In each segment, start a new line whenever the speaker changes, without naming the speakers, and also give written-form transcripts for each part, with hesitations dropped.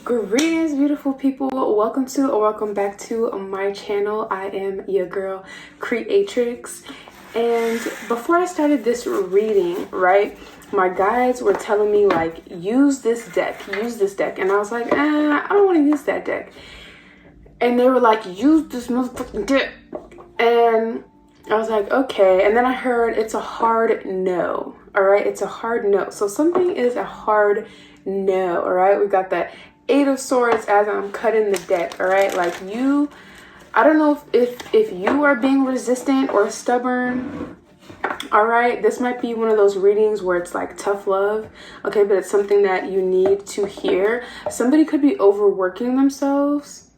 Greetings, beautiful people. Welcome to or welcome back to my channel. I am your girl Creatrix, and before I started this reading, right, my guides were telling me like use this deck, and I was like, I don't want to use that deck. And they were like, use this motherfucking deck, and I was like, okay. And then I heard it's a hard no. All right, it's a hard no. So something is a hard no. All right, we got that Eight of Swords as I'm cutting the deck. All right, like I don't know if you are being resistant or stubborn. All right, this might be one of those readings where it's like tough love. Okay, but it's something that you need to hear. Somebody could be overworking themselves.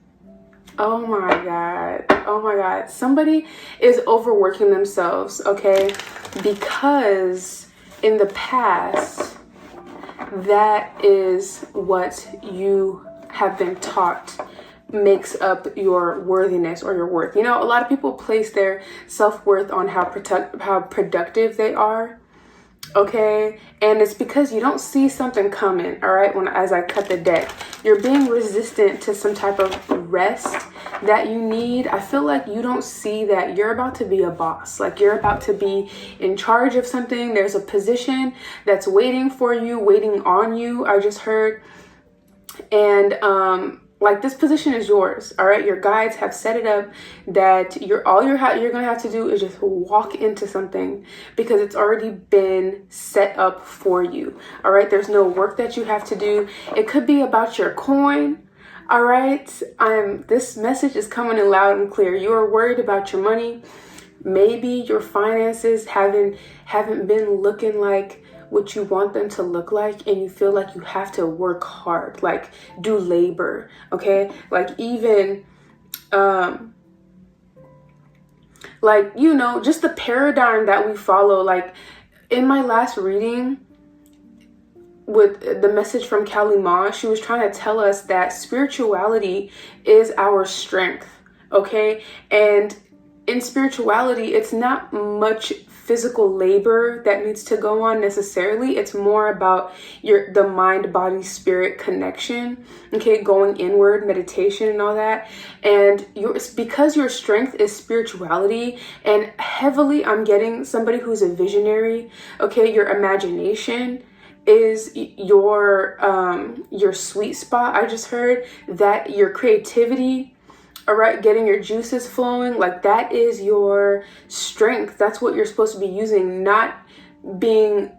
Oh my God, somebody is overworking themselves, okay, because in the past that is what you have been taught makes up your worthiness or your worth. You know, a lot of people place their self-worth on how productive they are, okay, and it's because you don't see something coming. All right, as I cut the deck, you're being resistant to some type of rest that you need. I feel like you don't see that you're about to be a boss, like you're about to be in charge of something. There's a position that's waiting for you, waiting on you, I just heard. And like this position is yours. All right, your guides have set it up that you're gonna have to do is just walk into something because it's already been set up for you. All right, there's no work that you have to do. It could be about your coin. All right, this message is coming in loud and clear. You are worried about your money. Maybe your finances haven't been looking like what you want them to look like, and you feel like you have to work hard, like do labor, okay? Like even like, you know, just the paradigm that we follow. Like in my last reading with the message from Kalima, she was trying to tell us that spirituality is our strength, okay? And in spirituality, it's not much physical labor that needs to go on necessarily. It's more about the mind, body, spirit connection, okay, going inward, meditation and all that. And because your strength is spirituality, and heavily I'm getting somebody who's a visionary, okay, your imagination is your sweet spot. I just heard that your creativity, all right, getting your juices flowing, like that is your strength. That's what you're supposed to be using, not being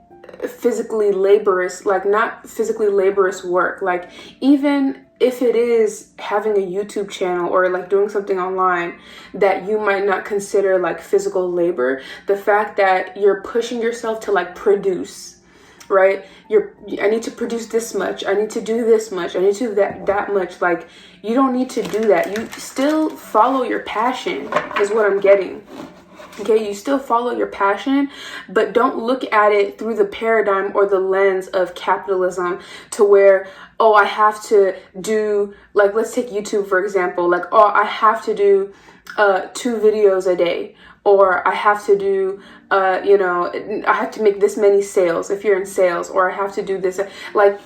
physically laborious, like not physically laborious work. Like even if it is having a YouTube channel or like doing something online that you might not consider like physical labor, the fact that you're pushing yourself to like produce, right? I need to produce this much. I need to do this much. I need to do that much. Like you don't need to do that. You still follow your passion is what I'm getting. Okay, you still follow your passion, but don't look at it through the paradigm or the lens of capitalism to where, oh, I have to do, like, let's take YouTube, for example. Like, oh, I have to do 2 videos a day, or I have to do, you know, I have to make this many sales if you're in sales, or I have to do this. Like,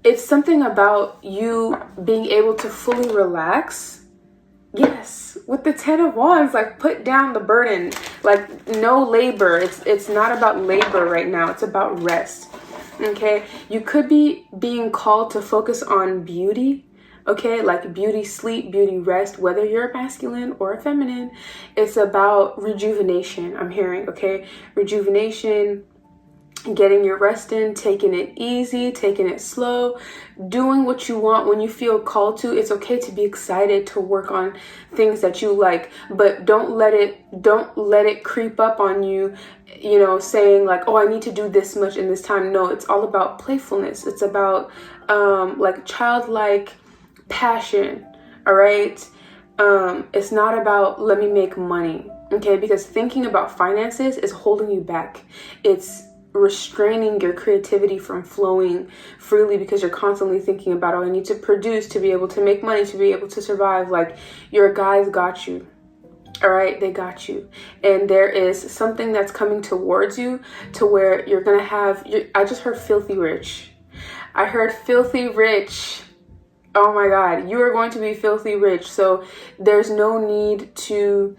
it's something about you being able to fully relax. Yes, with the 10 of Wands, like put down the burden, like no labor. It's not about labor right now. It's about rest. Okay, you could be being called to focus on beauty. Okay, like beauty sleep, beauty rest, whether you're a masculine or a feminine. It's about rejuvenation, I'm hearing, okay? Rejuvenation, getting your rest in, taking it easy, taking it slow, doing what you want when you feel called to. It's okay to be excited to work on things that you like, but don't let it creep up on you, you know, saying like, oh, I need to do this much in this time. No, it's all about playfulness. It's about like childlike passion. All right, it's not about let me make money, okay? Because thinking about finances is holding you back. It's restraining your creativity from flowing freely because you're constantly thinking about, oh, I need to produce to be able to make money, to be able to survive. Like your guys got you. All right, they got you. And there is something that's coming towards you to where you're gonna have, I just heard filthy rich. I heard filthy rich. Oh my God, you are going to be filthy rich. So there's no need to,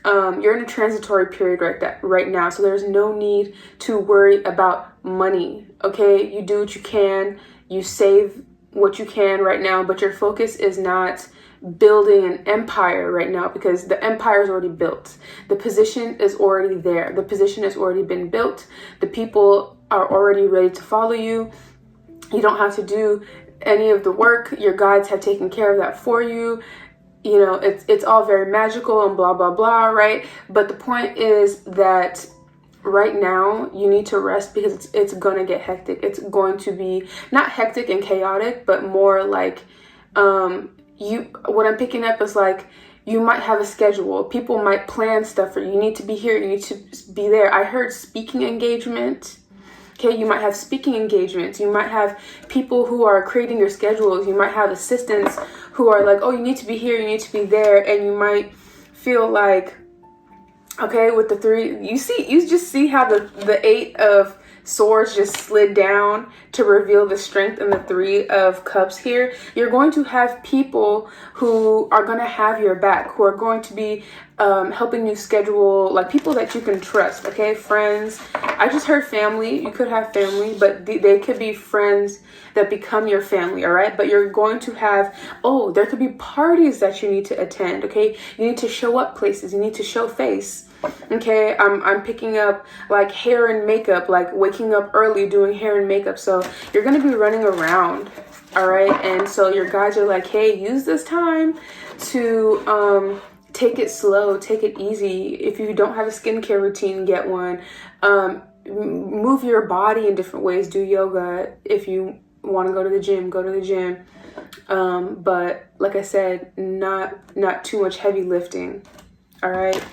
you're in a transitory period right now. So there's no need to worry about money. Okay, you do what you can, you save what you can right now, but your focus is not building an empire right now, because the empire is already built. The position is already there. The position has already been built. The people are already ready to follow you. You don't have to do any of the work. Your guides have taken care of that for you. You know, it's all very magical and blah, blah, blah, right? But the point is that right now you need to rest, because it's going to get hectic. It's going to be not hectic and chaotic, but more like, what I'm picking up is like, you might have a schedule. People might plan stuff for you. You need to be here. You need to be there. I heard speaking engagement. Okay, you might have speaking engagements. You might have people who are creating your schedules. You might have assistants who are like, oh, you need to be here, you need to be there. And you might feel like, okay, with the three, you just see how the 8 of Swords just slid down to reveal the strength in the 3 of Cups here. You're going to have people who are going to have your back, who are going to be helping you schedule, like people that you can trust, okay? Friends. I just heard family. You could have family, but they could be friends that become your family, all right? But you're going to have, there could be parties that you need to attend, okay? You need to show up places. You need to show face. Okay, I'm picking up like hair and makeup, like waking up early doing hair and makeup. So you're going to be running around, all right? And so your guides are like, hey, use this time to take it slow, take it easy. If you don't have a skincare routine, get one. Move your body in different ways. Do yoga. If you want to go to the gym, go to the gym. But like I said, not too much heavy lifting, all right?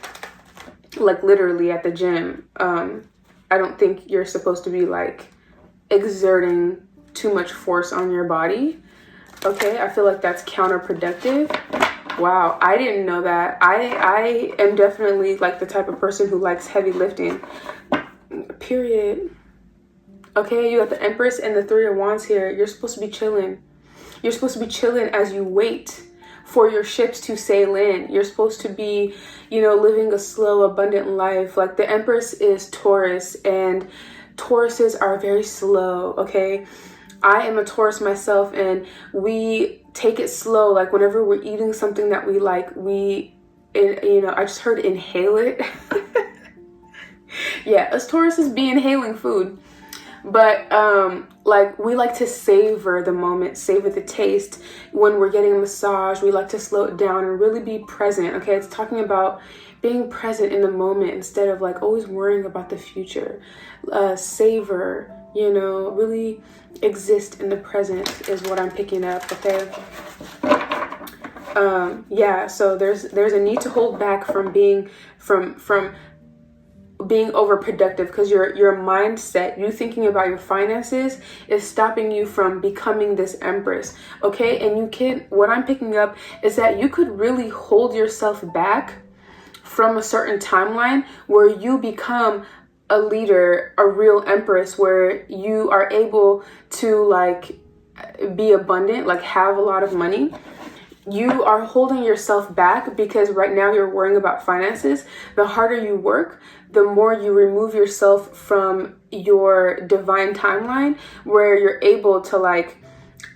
Like literally at the gym, I don't think you're supposed to be like exerting too much force on your body. Okay, I feel like that's counterproductive. Wow, I didn't know that. I am definitely like the type of person who likes heavy lifting. Period. Okay, you got the Empress and the 3 of Wands here. You're supposed to be chilling. You're supposed to be chilling as you wait for your ships to sail in. You're supposed to be, living a slow, abundant life. Like the Empress is Taurus, and Tauruses are very slow, okay? I am a Taurus myself, and we take it slow. Like whenever we're eating something that we like, I just heard inhale it. Yeah, us Tauruses be inhaling food. But like we like to savor the moment, savor the taste. When we're getting a massage, we like to slow it down and really be present. Okay, it's talking about being present in the moment instead of like always worrying about the future. Savor, really exist in the present is what I'm picking up. Okay. Yeah, so there's a need to hold back from being being overproductive, because your mindset, you thinking about your finances, is stopping you from becoming this Empress. Okay, and what I'm picking up is that you could really hold yourself back from a certain timeline where you become a leader, a real Empress, where you are able to like be abundant, like have a lot of money. You are holding yourself back because right now you're worrying about finances. The harder you work, the more you remove yourself from your divine timeline, where you're able to like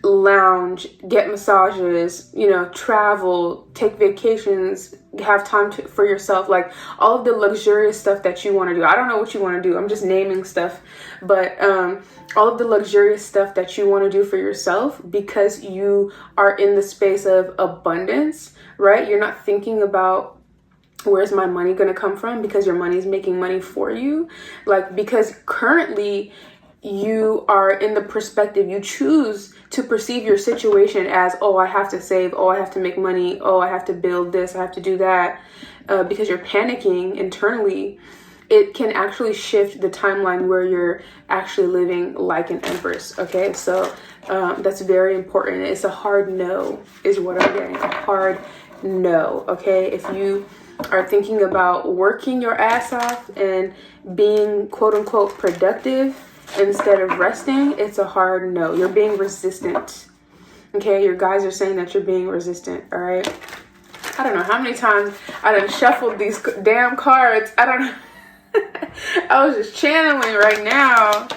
lounge, get massages, travel, take vacations, have time for yourself, like all of the luxurious stuff that you want to do. I don't know what you want to do. I'm just naming stuff, but all of the luxurious stuff that you want to do for yourself, because you are in the space of abundance, right? You're not thinking about where's my money going to come from, because your money is making money for you. Like, because currently you are in the perspective, you choose to perceive your situation as, I have to save, I have to make money, I have to build this, I have to do that, because you're panicking internally. It can actually shift the timeline where you're actually living like an Empress. Okay, so that's very important. It's a hard no is what I'm getting. A hard no. Okay, if you are thinking about working your ass off and being quote unquote productive instead of resting, it's a hard no. You're being resistant. Okay, your guides are saying that you're being resistant, all right? I don't know how many times I done shuffled these damn cards. I don't know. I was just channeling right now.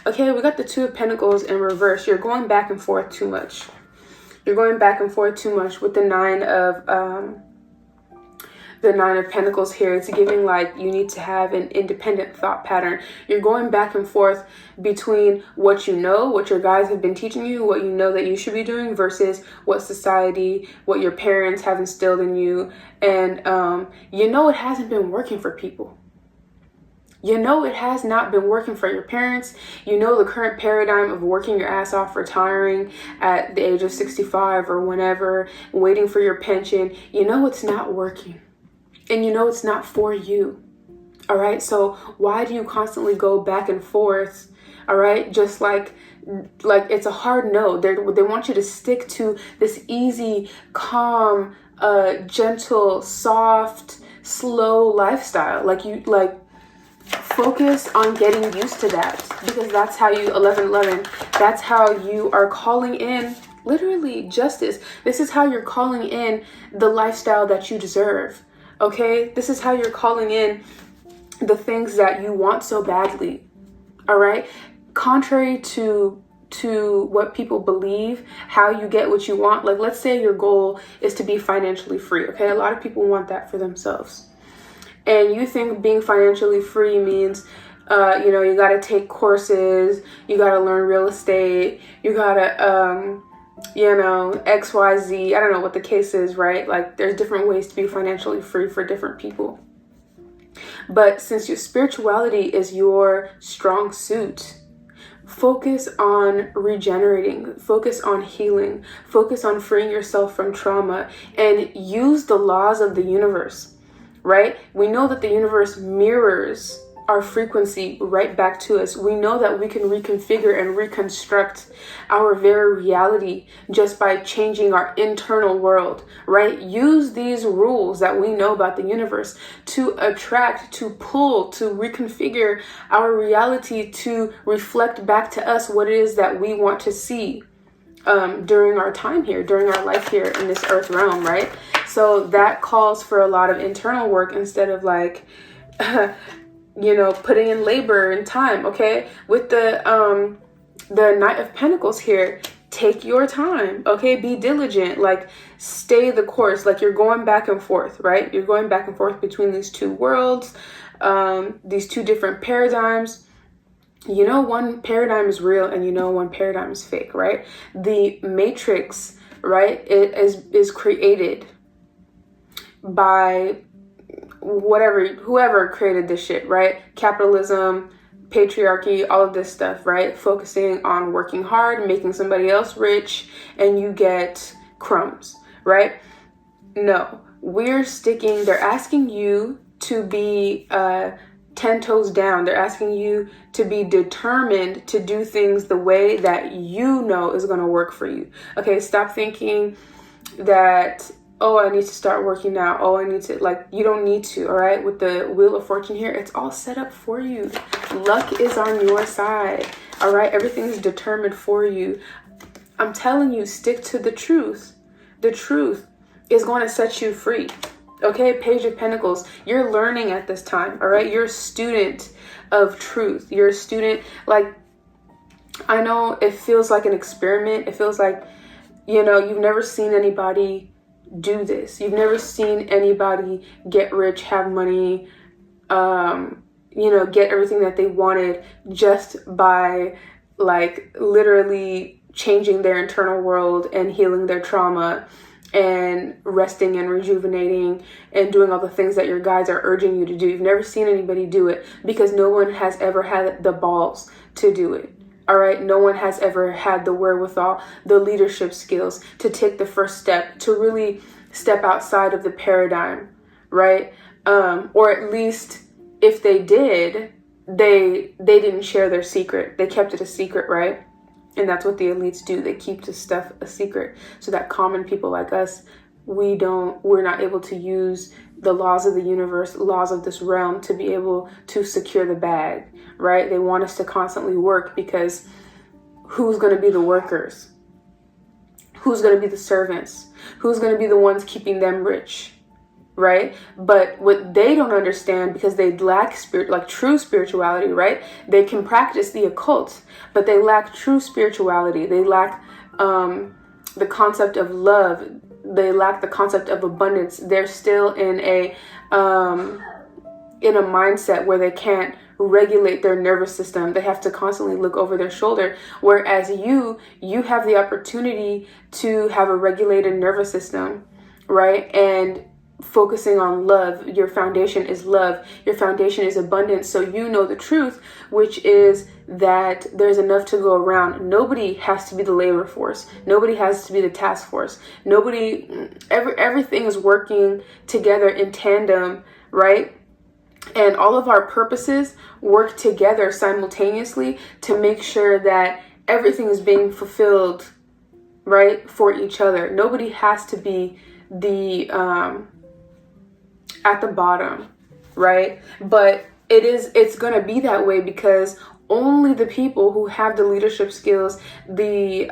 Okay, we got the Two of Pentacles in reverse. You're going back and forth too much. You're going back and forth too much with the Nine of Pentacles here. It's giving like you need to have an independent thought pattern. You're going back and forth between what you know, what your guides have been teaching you, what you know that you should be doing, versus what society, what your parents have instilled in you. And you know it hasn't been working for people. You know it has not been working for your parents. You know the current paradigm of working your ass off, retiring at the age of 65 or whenever, waiting for your pension. You know it's not working. And you know it's not for you. All right? So why do you constantly go back and forth? All right? Just like it's a hard no. They want you to stick to this easy, calm, gentle, soft, slow lifestyle. Focus on getting used to that, because that's how you 1111. That's how you are calling in literally justice. This is how you're calling in the lifestyle that you deserve. Okay, this is how you're calling in the things that you want so badly. All right, contrary to what people believe, how you get what you want. Like, let's say your goal is to be financially free. Okay, a lot of people want that for themselves. And you think being financially free means, you got to take courses, you got to learn real estate, you got to, XYZ. I don't know what the case is, right? Like, there's different ways to be financially free for different people. But since your spirituality is your strong suit, focus on regenerating, focus on healing, focus on freeing yourself from trauma, and use the laws of the universe. Right? We know that the universe mirrors our frequency right back to us. We know that we can reconfigure and reconstruct our very reality just by changing our internal world, right? Use these rules that we know about the universe to attract, to pull, to reconfigure our reality to reflect back to us what it is that we want to see during our time here, during our life here in this earth realm, right? So that calls for a lot of internal work instead of putting in labor and time, okay? With the Knight of Pentacles here, take your time, okay? Be diligent, stay the course. You're going back and forth, right? You're going back and forth between these two worlds, these two different paradigms. You know one paradigm is real and you know one paradigm is fake, right? The Matrix, right, it is created by whoever created this shit, right? Capitalism, patriarchy, all of this stuff, right? Focusing on working hard, making somebody else rich, and you get crumbs, right? No, they're asking you to be 10 toes down. They're asking you to be determined to do things the way that you know is going to work for you. Okay, stop thinking that, oh, I need to start working now. Oh, I need to, you don't need to, all right? With the Wheel of Fortune here, it's all set up for you. Luck is on your side, all right? Everything is determined for you. I'm telling you, stick to the truth. The truth is going to set you free. Okay, Page of Pentacles, you're learning at this time, all right? You're a student of truth. You're a student, I know it feels like an experiment. It feels like, you've never seen anybody do this. You've never seen anybody get rich, have money, get everything that they wanted just by, literally changing their internal world and healing their trauma and resting and rejuvenating and doing all the things that your guides are urging you to do. You've never seen anybody do it because no one has ever had the balls to do it. All right. No one has ever had the wherewithal, the leadership skills to take the first step, to really step outside of the paradigm. Right. Or at least if they did, they didn't share their secret. They kept it a secret. Right. And that's what the elites do. They keep this stuff a secret so that common people like us, we're not able to use the laws of the universe, laws of this realm to be able to secure the bag, right? They want us to constantly work because who's going to be the workers, who's going to be the servants, who's going to be the ones keeping them rich, right? But what they don't understand, because they lack true spirituality, right? They can practice the occult, but they lack true spirituality. They lack the concept of love. They lack the concept of abundance. They're still in a mindset where they can't regulate their nervous system. They have to constantly look over their shoulder, whereas you have the opportunity to have a regulated nervous system, right? And focusing on love. Your foundation is love. Your foundation is abundance. So you know the truth, which is that there's enough to go around. Nobody has to be the labor force. Nobody has to be the task force. Everything is working together in tandem, right? And all of our purposes work together simultaneously to make sure that everything is being fulfilled, right, for each other. Nobody has to be the at the bottom, right? But it's going to be that way because only the people who have the leadership skills, the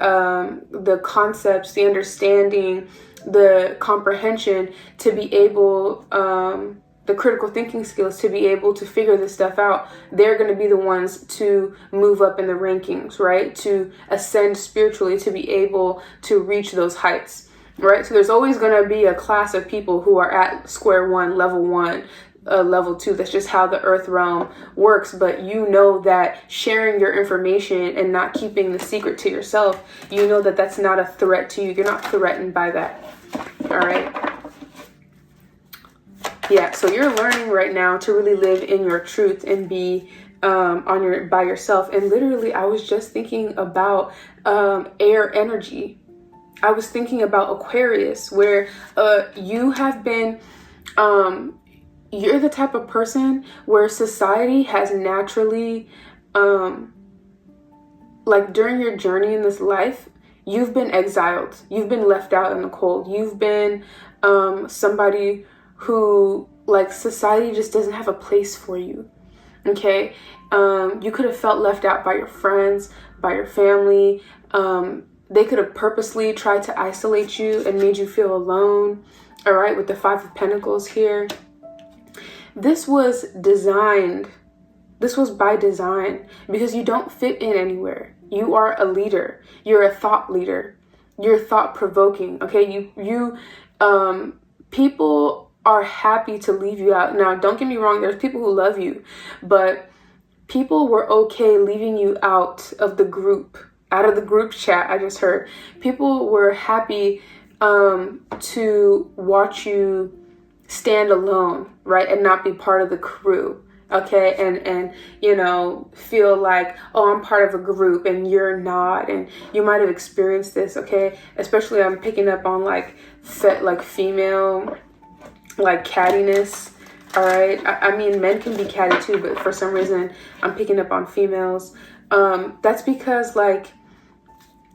concepts, the understanding, the comprehension to be able, the critical thinking skills to be able to figure this stuff out, they're going to be the ones to move up in the rankings, right? To ascend spiritually, to be able to reach those heights, right? So there's always going to be a class of people who are at square one, level two. That's just how the earth realm works. But you know that sharing your information and not keeping the secret to yourself, you know that that's not a threat to you. You're not threatened by that. All right. Yeah, so you're learning right now to really live in your truth and be by yourself. And literally, I was just thinking about air energy. I was thinking about Aquarius, where you have been, you're the type of person where society has naturally, like during your journey in this life, you've been exiled. You've been left out in the cold. You've been somebody who, like, society just doesn't have a place for you, okay? You could have felt left out by your friends, by your family. They could have purposely tried to isolate you and made you feel alone, all right, with the Five of Pentacles here. This was designed. This was by design because you don't fit in anywhere. You are a leader. You're a thought leader. You're thought-provoking, okay? People are happy to leave you out. Now, don't get me wrong, there's people who love you, but people were okay leaving you out of the group chat. I just heard people were happy to watch you stand alone, right, and not be part of the crew, okay, and you know, feel like, oh, I'm part of a group and you're not. And you might have experienced this, okay, especially I'm picking up on like female, like, cattiness. All right, I mean, men can be catty too, but for some reason I'm picking up on females. That's because, like,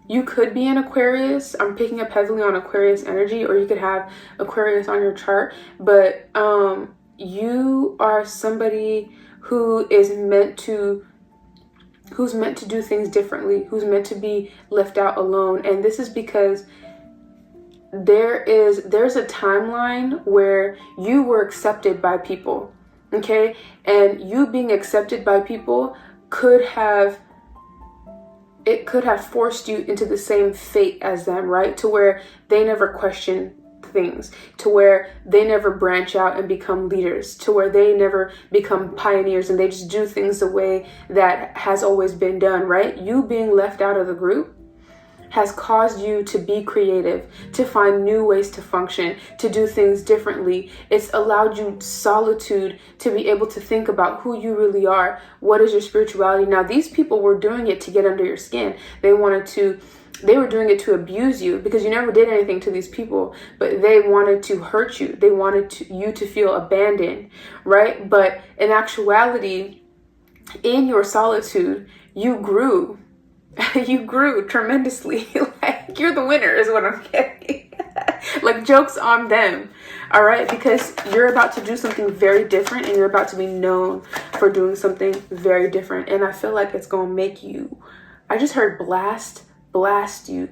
you could be an Aquarius. I'm picking up heavily on Aquarius energy, or you could have Aquarius on your chart, but you are somebody who's meant to do things differently, who's meant to be left out alone. And this is because there's a timeline where you were accepted by people, okay? And you being accepted by people could have forced you into the same fate as them, right? To where they never question things, to where they never branch out and become leaders, to where they never become pioneers and they just do things the way that has always been done, right? You being left out of the group has caused you to be creative, to find new ways to function, to do things differently. It's allowed you solitude to be able to think about who you really are. What is your spirituality? Now, these people were doing it to get under your skin. They were doing it to abuse you because you never did anything to these people, but they wanted to hurt you. They wanted you to feel abandoned, right? But in actuality, in your solitude, you grew. You grew tremendously. Like, you're the winner is what I'm getting. Like, joke's on them, all right? Because you're about to do something very different and you're about to be known for doing something very different. And I feel like it's going to make you I just heard blast you.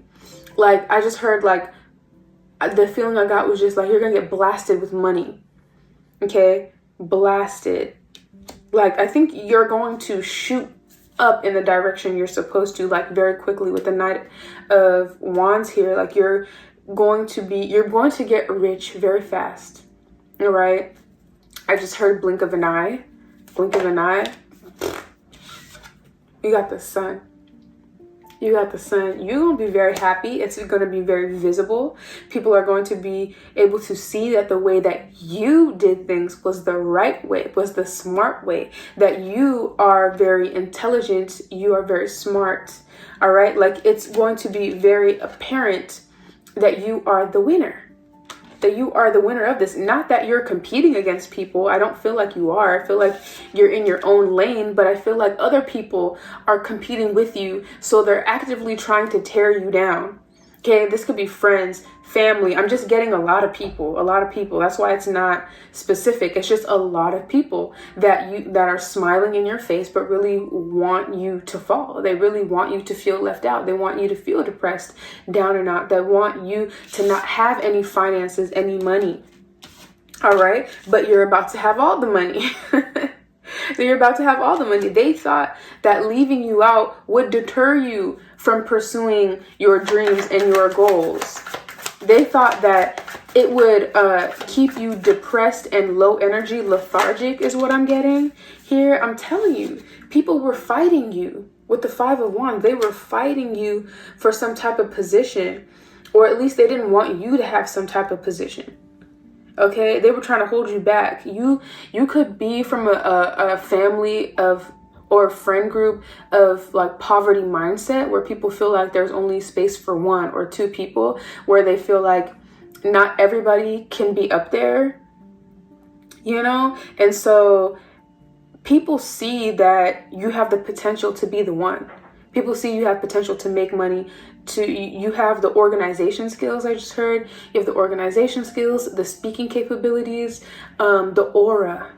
Like, I just heard, like, the feeling I got was just like, you're gonna get blasted with money. Okay? Blasted. Like, I think you're going to shoot up in the direction you're supposed to, like, very quickly with the Knight of Wands here. Like, you're going to get rich very fast. All right? I just heard blink of an eye. Blink of an eye. You got the sun. You got the sun. You're going to be very happy. It's going to be very visible. People are going to be able to see that the way that you did things was the right way, was the smart way, that you are very intelligent. You are very smart. All right. Like, it's going to be very apparent that you are the winner. That you are the winner of this. Not that you're competing against people. I don't feel like you are. I feel like you're in your own lane, but I feel like other people are competing with you. So they're actively trying to tear you down. Okay, this could be friends, family. I'm just getting a lot of people. That's why it's not specific. It's just a lot of people that are smiling in your face, but really want you to fall. They really want you to feel left out. They want you to feel depressed, down and out. They want you to not have any finances, any money. All right, but you're about to have all the money. You're about to have all the money. They thought that leaving you out would deter you from pursuing your dreams and your goals. They thought that it would keep you depressed and low energy, lethargic is what I'm getting here. I'm telling you, people were fighting you with the Five of Wands. They were fighting you for some type of position, or at least they didn't want you to have some type of position. Okay, they were trying to hold you back. You could be from a family of, or a friend group of, like, poverty mindset, where people feel like there's only space for one or two people, where they feel like not everybody can be up there, you know? And so people see that you have the potential to be the one. People see you have potential to make money. You have the organization skills, I just heard. You have the organization skills, the speaking capabilities, the aura.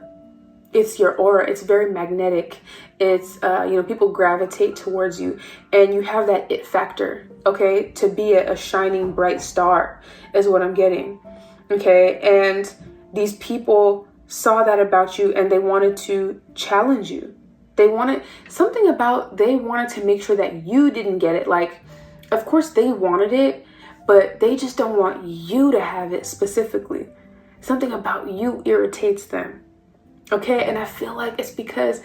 It's your aura. It's very magnetic. It's, people gravitate towards you, and you have that it factor, okay? To be a shining bright star is what I'm getting, okay? And these people saw that about you, and they wanted to challenge you. They wanted to make sure that you didn't get it. Like, of course they wanted it, but they just don't want you to have it specifically. Something about you irritates them. Okay, and I feel like it's because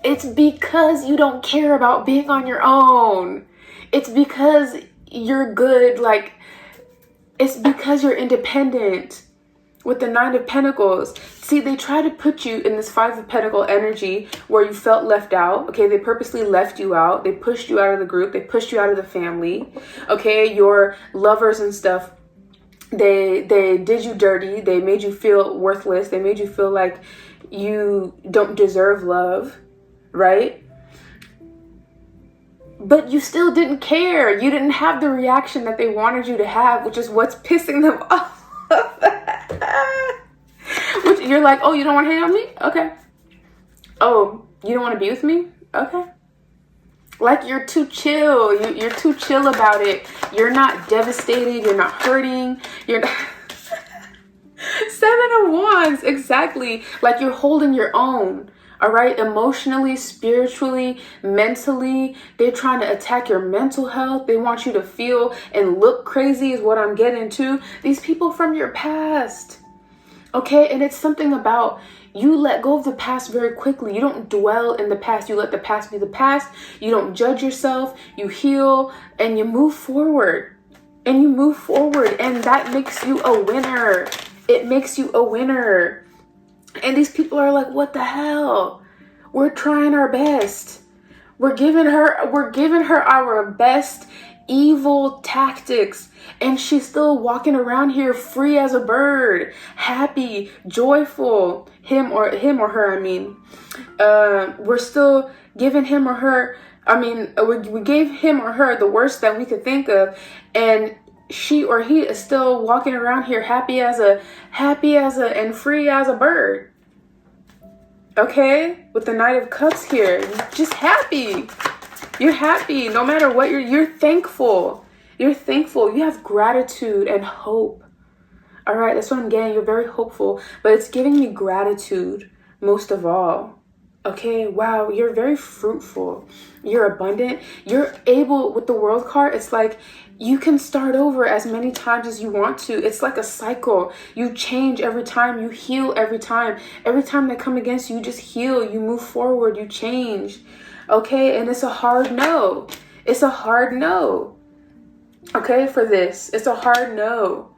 you don't care about being on your own. It's because you're good, like, it's because you're independent. With the Nine of Pentacles, see, they try to put you in this Five of Pentacle energy where you felt left out. Okay, they purposely left you out. They pushed you out of the group. They pushed you out of the family. Okay, your lovers and stuff, they did you dirty. They made you feel worthless. They made you feel like you don't deserve love, right? But you still didn't care. You didn't have the reaction that they wanted you to have, which is what's pissing them off. Which you're like, oh, you don't want to hang out with me? Okay. Oh, you don't want to be with me? Okay. Like, you're too chill. You're too chill about it. You're not devastated. You're not hurting. You're not... Seven of Wands, exactly. Like, you're holding your own. All right, emotionally, spiritually, mentally, they're trying to attack your mental health. They want you to feel and look crazy is what I'm getting to. These people from your past, okay? And it's something about you let go of the past very quickly. You don't dwell in the past. You let the past be the past. You don't judge yourself. You heal and you move forward. And you move forward, and that makes you a winner. It makes you a winner. And these people are like, what the hell? We're trying our best. We're giving her our best evil tactics. And she's still walking around here free as a bird, happy, joyful. Him or her, I mean. We're still giving him or her, we gave him or her the worst that we could think of. And she or he is still walking around here happy as and free as a bird. Okay? With the Knight of Cups here. Just happy. You're happy. No matter what, you're thankful. You're thankful. You have gratitude and hope. All right, that's what I'm getting. You're very hopeful, but it's giving me gratitude most of all. Okay, wow, you're very fruitful. You're abundant. You're able, with the world card, it's like you can start over as many times as you want to. It's like a cycle. You change every time. You heal every time. Every time they come against you, you just heal. You move forward. You change. Okay, and it's a hard no. It's a hard no. Okay, for this. It's a hard no.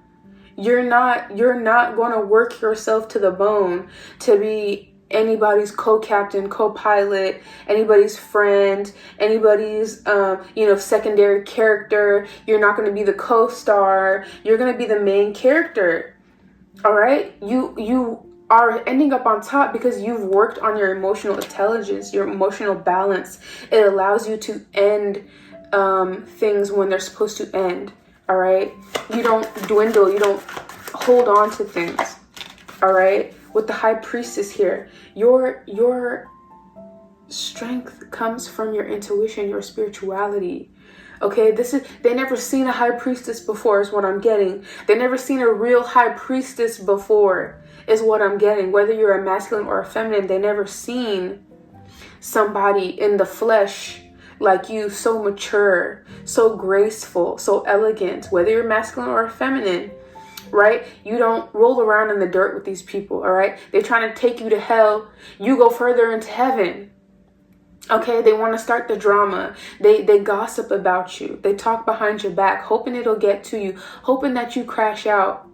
You're not going to work yourself to the bone to be anybody's co-captain, co-pilot, anybody's friend, anybody's secondary character. You're not going to be the co-star. You're going to be the main character. All right? You are ending up on top because you've worked on your emotional intelligence, your emotional balance. It allows you to end things when they're supposed to end. All right? You don't dwindle. You don't hold on to things. All right? With the High Priestess here, your strength comes from your intuition, your spirituality. Okay? They never seen a High Priestess before is what I'm getting. They never seen a real High Priestess before is what I'm getting. Whether you're a masculine or a feminine, they never seen somebody in the flesh like you, so mature, so graceful, so elegant, whether you're masculine or feminine, right? You don't roll around in the dirt with these people, all right? They're trying to take you to hell. You go further into heaven. Okay, they want to start the drama. They gossip about you. They talk behind your back, hoping it'll get to you, hoping that you crash out.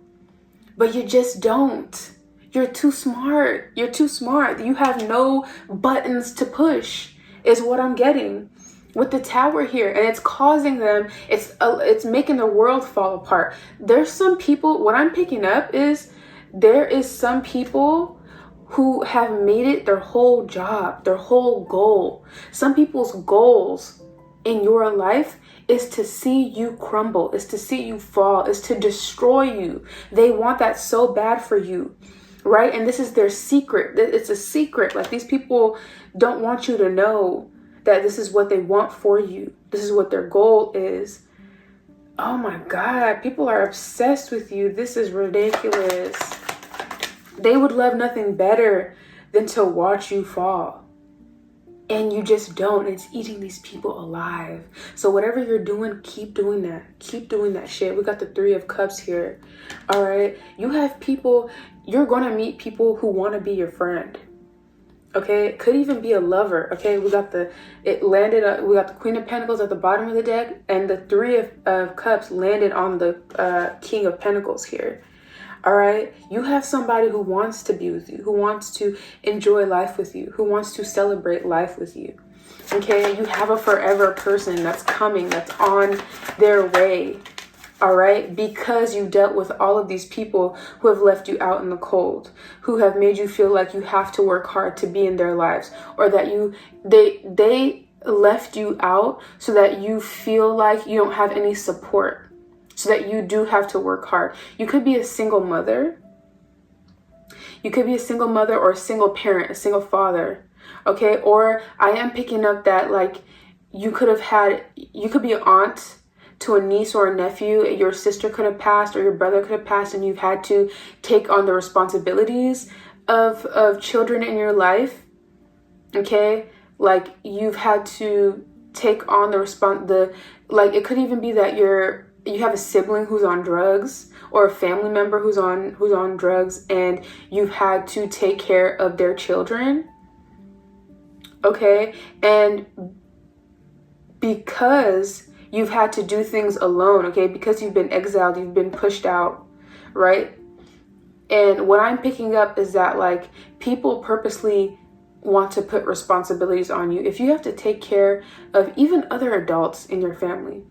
But you just don't. You're too smart. You're too smart. You have no buttons to push, is what I'm getting. With the Tower here, and it's causing them, it's making the world fall apart. There's some people, what I'm picking up is there is some people who have made it their whole job, their whole goal. Some people's goals in your life is to see you crumble, is to see you fall, is to destroy you. They want that so bad for you, right? And this is their secret. It's a secret. Like, these people don't want you to know that this is what they want for you. This is what their goal is. Oh my God, people are obsessed with you. This is ridiculous. They would love nothing better than to watch you fall. And you just don't. It's eating these people alive. So whatever you're doing, keep doing that. Keep doing that shit. We got the 3 of Cups here. All right. You have people, you're going to meet people who want to be your friend. Okay, it could even be a lover. Okay, we got the Queen of Pentacles at the bottom of the deck, and the 3 of Cups landed on the King of Pentacles here. All right, you have somebody who wants to be with you, who wants to enjoy life with you, who wants to celebrate life with you. Okay, you have a forever person that's coming, that's on their way. All right, because you dealt with all of these people who have left you out in the cold, who have made you feel like you have to work hard to be in their lives, or that they left you out so that you feel like you don't have any support, so that you do have to work hard. You could be a single mother. You could be a single mother or a single parent, a single father. Okay, or I am picking up that, like, you could be an aunt to a niece or a nephew. Your sister could have passed, or your brother could have passed, and you've had to take on the responsibilities of children in your life. Okay, like, you've had to take on it could even be that you have a sibling who's on drugs, or a family member who's on drugs, and you've had to take care of their children. Okay, and because you've had to do things alone, okay, because you've been exiled, you've been pushed out, right? And what I'm picking up is that, like, people purposely want to put responsibilities on you. If you have to take care of even other adults in your family,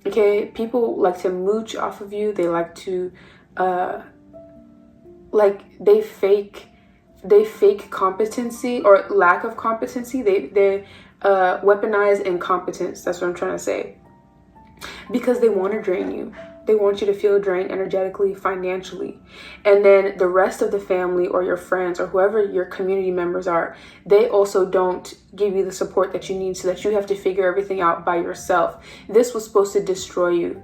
okay, people like to mooch off of you. They like to, they fake competency or lack of competency. They weaponize incompetence. That's what I'm trying to say. Because they want to drain you. They want you to feel drained energetically, financially. And then the rest of the family or your friends or whoever your community members are, they also don't give you the support that you need, so that you have to figure everything out by yourself. This was supposed to destroy you.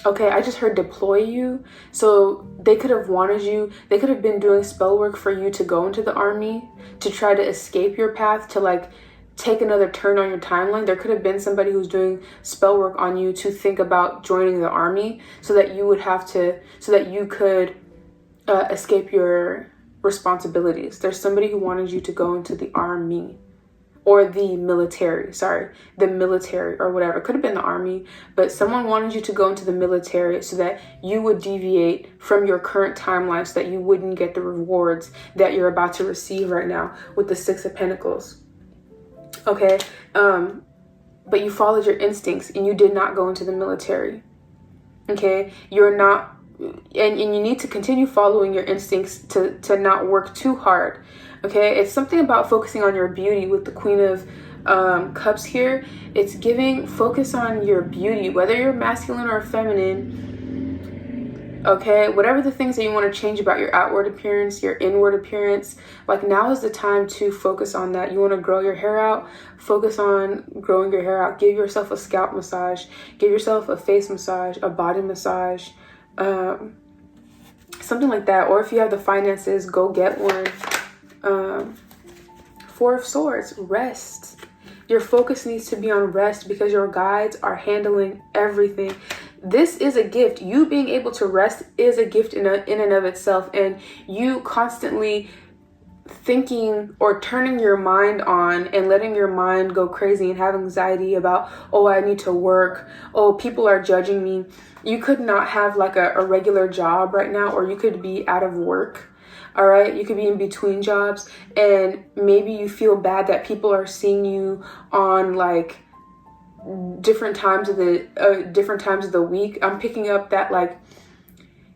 Okay, I just heard deploy you. So they could have wanted you, they could have been doing spell work for you to go into the army, to try to escape your path, to like take another turn on your timeline. There could have been somebody who's doing spell work on you to think about joining the army, so that you would have to, so that you could escape your responsibilities. There's somebody who wanted you to go into the army. Or the military, the military or whatever. It could have been the army, but someone wanted you to go into the military so that you would deviate from your current timeline, so that you wouldn't get the rewards that you're about to receive right now with the Six of Pentacles. Okay, but you followed your instincts and you did not go into the military. Okay, you're not, and you need to continue following your instincts to not work too hard. Okay, it's something about focusing on your beauty with the Queen of Cups here. It's giving focus on your beauty, whether you're masculine or feminine. Okay, whatever the things that you want to change about your outward appearance, your inward appearance, like now is the time to focus on that. You want to grow your hair out, focus on growing your hair out. Give yourself a scalp massage, give yourself a face massage, a body massage, something like that. Or if you have the finances, go get one. Four of Swords, rest. Your focus needs to be on rest, because your guides are handling everything. This is a gift. You being able to rest is a gift in and of itself. And you constantly thinking or turning your mind on and letting your mind go crazy and have anxiety about, oh, I need to work. Oh, people are judging me. You could not have like a regular job right now, or you could be out of work. All right, you could be in between jobs, and maybe you feel bad that people are seeing you on like different times of the week. I'm picking up that like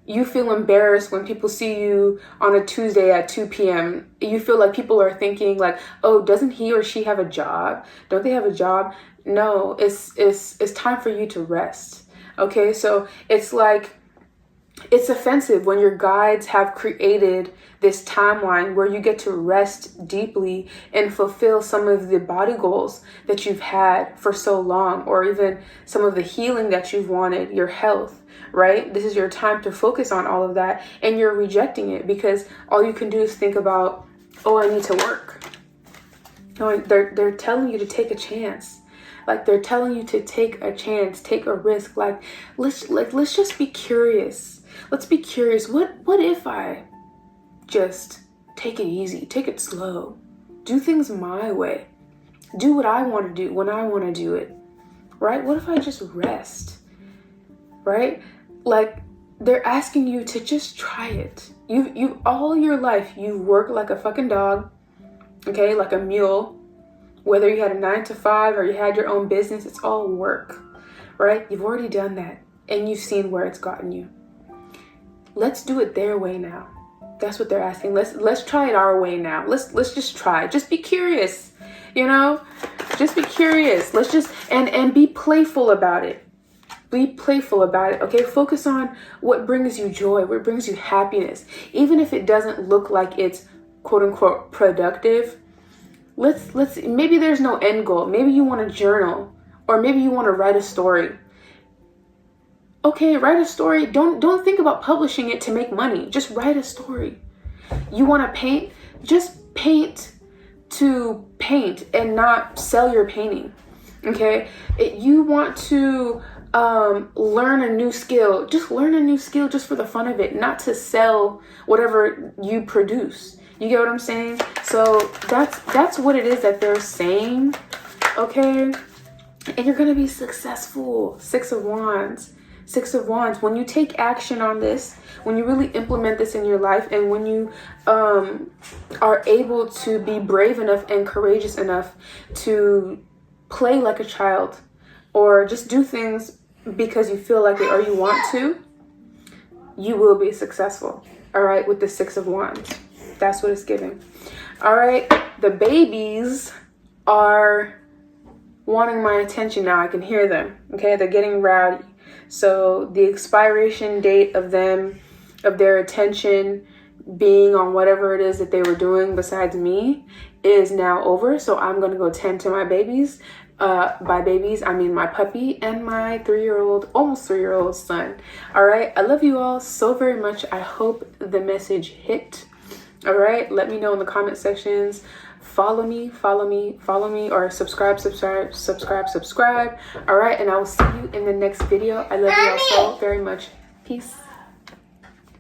you feel embarrassed when people see you on a Tuesday at 2 p.m. You feel like people are thinking like, oh, doesn't he or she have a job? Don't they have a job? No, it's time for you to rest. Okay, so it's like, it's offensive when your guides have created this timeline where you get to rest deeply and fulfill some of the body goals that you've had for so long, or even some of the healing that you've wanted, your health, right? This is your time to focus on all of that, and you're rejecting it because all you can do is think about, oh, I need to work. No, they're telling you to take a chance. Like they're telling you to take a chance, take a risk. Let's just be curious. Let's be curious. What if I just take it easy, take it slow, do things my way, do what I want to do when I want to do it, right? What if I just rest, right? Like they're asking you to just try it. You all your life, you've worked like a fucking dog, okay? Like a mule, whether you had a 9 to 5 or you had your own business, it's all work, right? You've already done that and you've seen where it's gotten you. Let's do it their way now. That's what they're asking. Let's try it our way now. Let's just try. Just be curious, you know? Just be curious. Let's just and be playful about it. Be playful about it. Okay? Focus on what brings you joy, what brings you happiness. Even if it doesn't look like it's quote unquote productive. Let's maybe there's no end goal. Maybe you want to journal, or maybe you want to write a story. Okay, write a story. Don't think about publishing it to make money. Just write a story. You want to paint? Just paint to paint and not sell your painting. Okay? You want to learn a new skill. Just learn a new skill just for the fun of it, not to sell whatever you produce. You get what I'm saying? So that's what it is that they're saying. Okay? And you're going to be successful. Six of Wands. Six of Wands. When you take action on this, when you really implement this in your life, and when you are able to be brave enough and courageous enough to play like a child, or just do things because you feel like it or you want to, you will be successful. All right, with the Six of Wands. That's what it's giving. All right, the babies are wanting my attention now. I can hear them. Okay, they're getting rowdy. So the expiration date of their attention being on whatever it is that they were doing besides me is now over. So I'm gonna go tend to my babies. By babies, I mean my puppy and my almost 3-year-old son. All right, I love you all so very much. I hope the message hit. All right, let me know in the comment sections. Follow me, or subscribe. All right, and I will see you in the next video. I love you all so very much. Peace.